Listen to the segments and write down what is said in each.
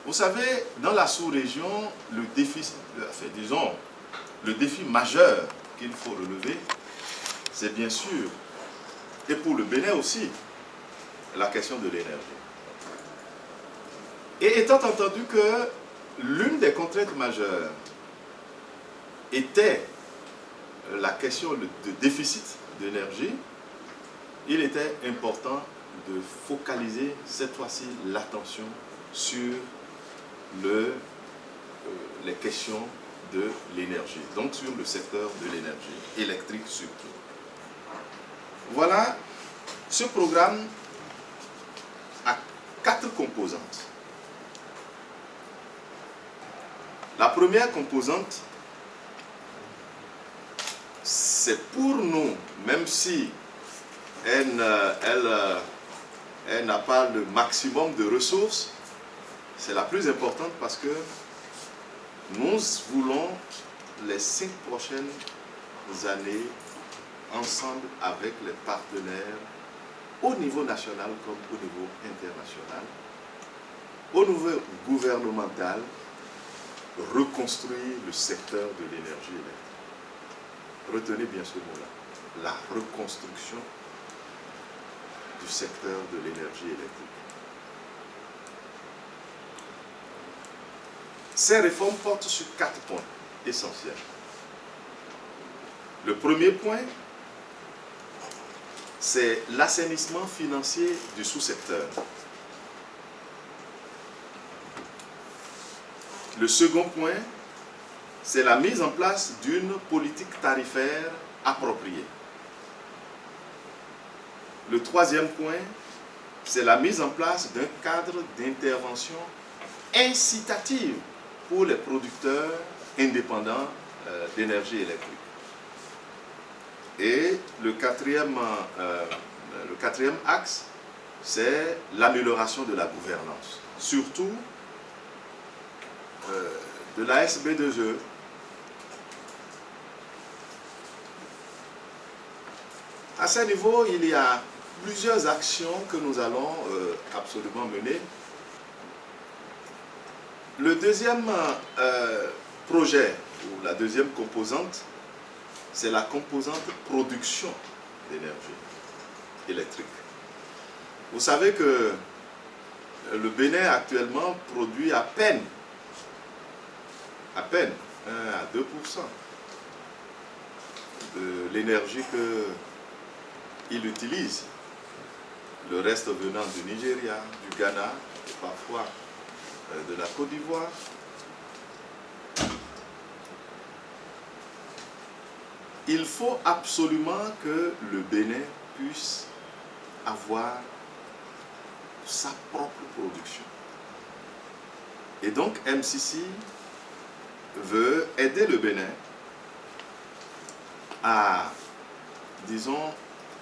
Vous savez, dans la sous-région, le défi, disons, le défi majeur qu'il faut relever, c'est bien sûr, et pour le Bénin aussi, la question de l'énergie. Et étant entendu que l'une des contraintes majeures était la question de déficit d'énergie, il était important de focaliser cette fois-ci l'attention sur les questions de l'énergie, donc sur le secteur de l'énergie électrique surtout. Voilà, ce programme a 4 composantes. La première composante, c'est pour nous, même si elle n'a pas le maximum de ressources, c'est la plus importante parce que nous voulons les 5 prochaines années ensemble avec les partenaires au niveau national comme au niveau international, au niveau gouvernemental, reconstruire le secteur de l'énergie électrique. Retenez bien ce mot-là, la reconstruction du secteur de l'énergie électrique. Ces réformes portent sur 4 points essentiels. Le premier point, c'est l'assainissement financier du sous-secteur. Le second point, c'est la mise en place d'une politique tarifaire appropriée. Le troisième point, c'est la mise en place d'un cadre d'intervention incitative pour les producteurs indépendants d'énergie électrique. Et le quatrième axe, c'est l'amélioration de la gouvernance, surtout de la SB2E. À ce niveau, il y a plusieurs actions que nous allons absolument mener. Le deuxième projet, ou la deuxième composante, c'est la composante production d'énergie électrique. Vous savez que le Bénin actuellement produit à peine 1 à 2% de l'énergie qu'il utilise. Le reste venant du Nigeria, du Ghana et parfois de la Côte d'Ivoire. Il faut absolument que le Bénin puisse avoir sa propre production. Et donc MCC veut aider le Bénin à, disons,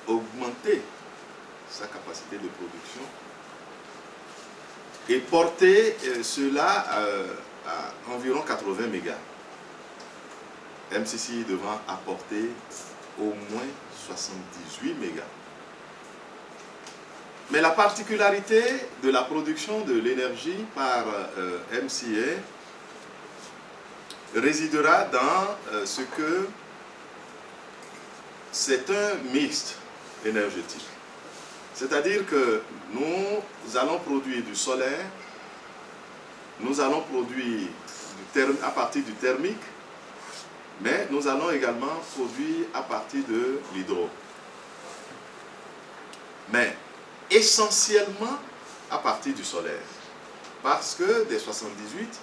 augmenter sa capacité de production et porter cela à environ 80 mégas. MCC devant apporter au moins 78 mégas. Mais la particularité de la production de l'énergie par MCA résidera dans ce que c'est un mixte énergétique. C'est-à-dire que nous allons produire du solaire, nous allons produire à partir du thermique, mais nous allons également produire à partir de l'hydro. Mais essentiellement à partir du solaire. Parce que des 78,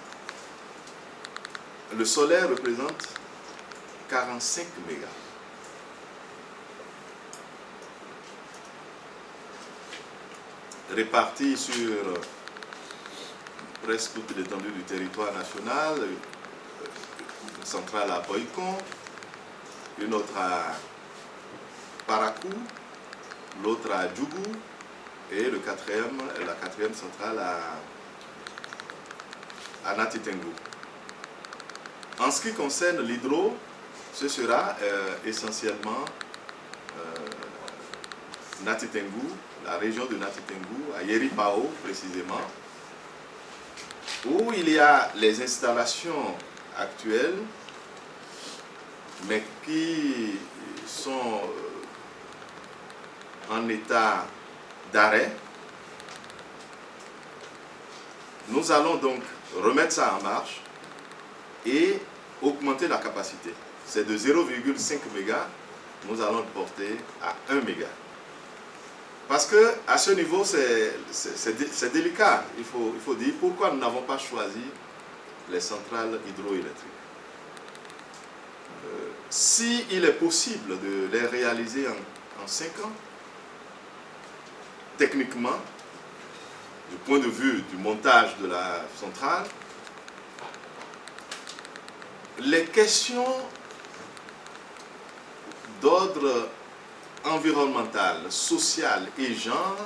le solaire représente 45 mégas. Répartis sur presque toute l'étendue du territoire national, une centrale à Boycon, une autre à Parakou, l'autre à Djougou, et la quatrième centrale à Natitengu. En ce qui concerne l'hydro, ce sera essentiellement Natitengu, la région de Natitengu, à Yeripao précisément, où il y a les installations actuelles, mais qui sont en état d'arrêt. Nous allons donc remettre ça en marche et augmenter la capacité. C'est de 0,5 mégas, nous allons le porter à 1 méga. Parce que à ce niveau, c'est délicat. Il faut dire pourquoi nous n'avons pas choisi les centrales hydroélectriques. Si il est possible de les réaliser en 5 ans, techniquement, du point de vue du montage de la centrale, les questions d'ordre environnemental, social et genre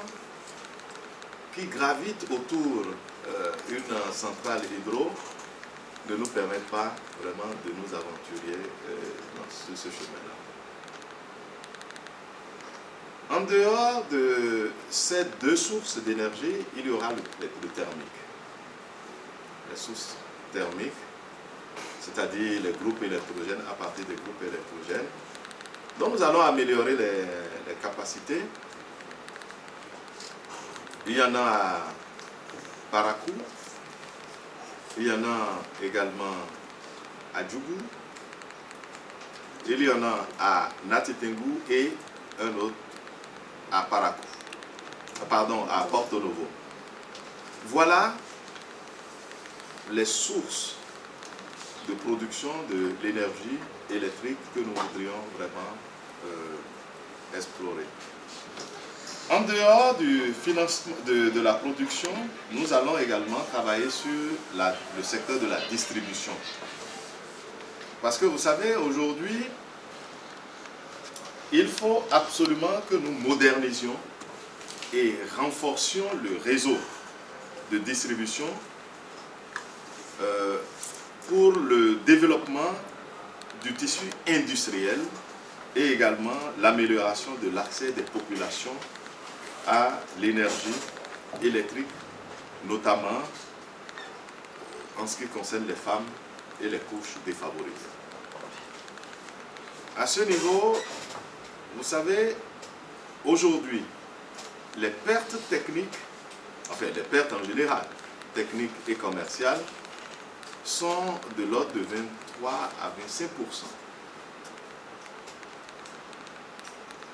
qui gravitent autour d'une centrale hydro ne nous permettent pas vraiment de nous aventurer dans ce chemin-là. En dehors de ces deux sources d'énergie, il y aura le thermique. Les sources thermiques, c'est-à-dire les groupes électrogènes à partir des groupes électrogènes. Donc nous allons améliorer les capacités. Il y en a à Parakou, il y en a également à Djougou, il y en a à Natitengu et un autre à Parakou, pardon, à Porto Novo. Voilà les sources de production de l'énergie électrique que nous voudrions vraiment explorer. En dehors du financement de la production, nous allons également travailler sur le secteur de la distribution. Parce que vous savez, aujourd'hui, il faut absolument que nous modernisions et renforcions le réseau de distribution pour le développement du tissu industriel et également l'amélioration de l'accès des populations à l'énergie électrique, notamment en ce qui concerne les femmes et les couches défavorisées. À ce niveau, vous savez, aujourd'hui, les pertes techniques, enfin les pertes en général, techniques et commerciales, sont de l'ordre de 23 à 25%.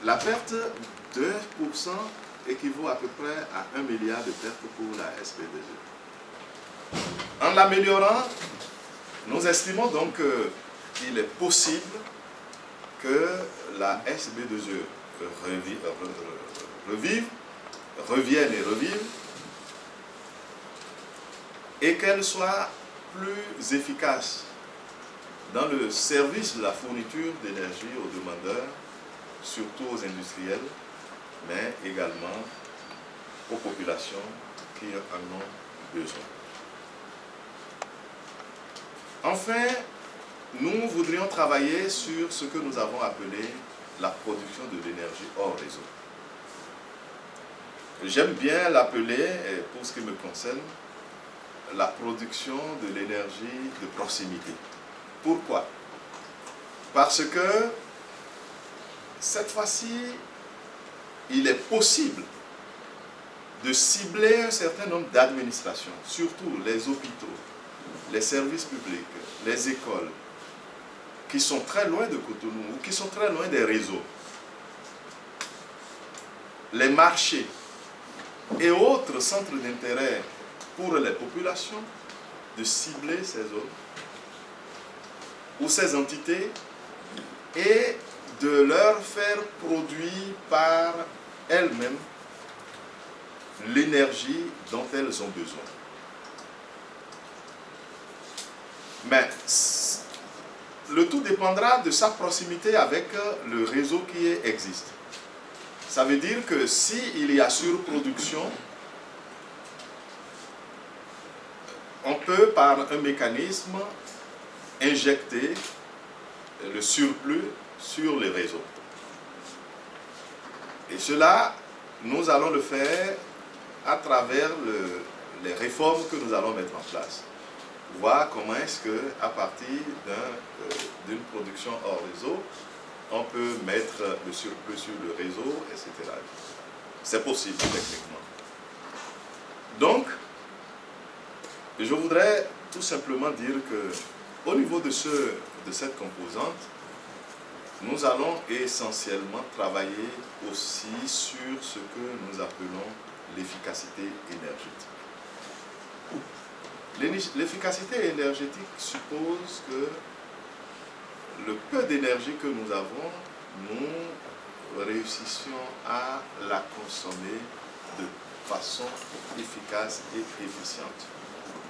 La perte de 1% équivaut à peu près à 1 milliard de pertes pour la SB2E. En l'améliorant, nous estimons donc qu'il est possible que la SB2E revienne et revive, et qu'elle soit plus efficace dans le service de la fourniture d'énergie aux demandeurs, surtout aux industriels, mais également aux populations qui en ont besoin. Enfin, nous voudrions travailler sur ce que nous avons appelé la production de l'énergie hors réseau. J'aime bien l'appeler, pour ce qui me concerne, la production de l'énergie de proximité. Pourquoi? Parce que cette fois-ci, il est possible de cibler un certain nombre d'administrations, surtout les hôpitaux, les services publics, les écoles, qui sont très loin de Cotonou ou qui sont très loin des réseaux, les marchés et autres centres d'intérêt pour les populations, de cibler ces zones ou ces entités et de leur faire produire par elles-mêmes l'énergie dont elles ont besoin. Mais le tout dépendra de sa proximité avec le réseau qui existe. Ça veut dire que s'il y a surproduction, on peut par un mécanisme injecter le surplus sur les réseaux. Et cela, nous allons le faire à travers les réformes que nous allons mettre en place. Voir comment est-ce qu'à partir d'une production hors réseau, on peut mettre le surplus sur le réseau, etc. C'est possible techniquement. Donc, je voudrais tout simplement dire que au niveau de cette composante, nous allons essentiellement travailler aussi sur ce que nous appelons l'efficacité énergétique. L'efficacité énergétique suppose que le peu d'énergie que nous avons, nous réussissions à la consommer de façon efficace et efficiente.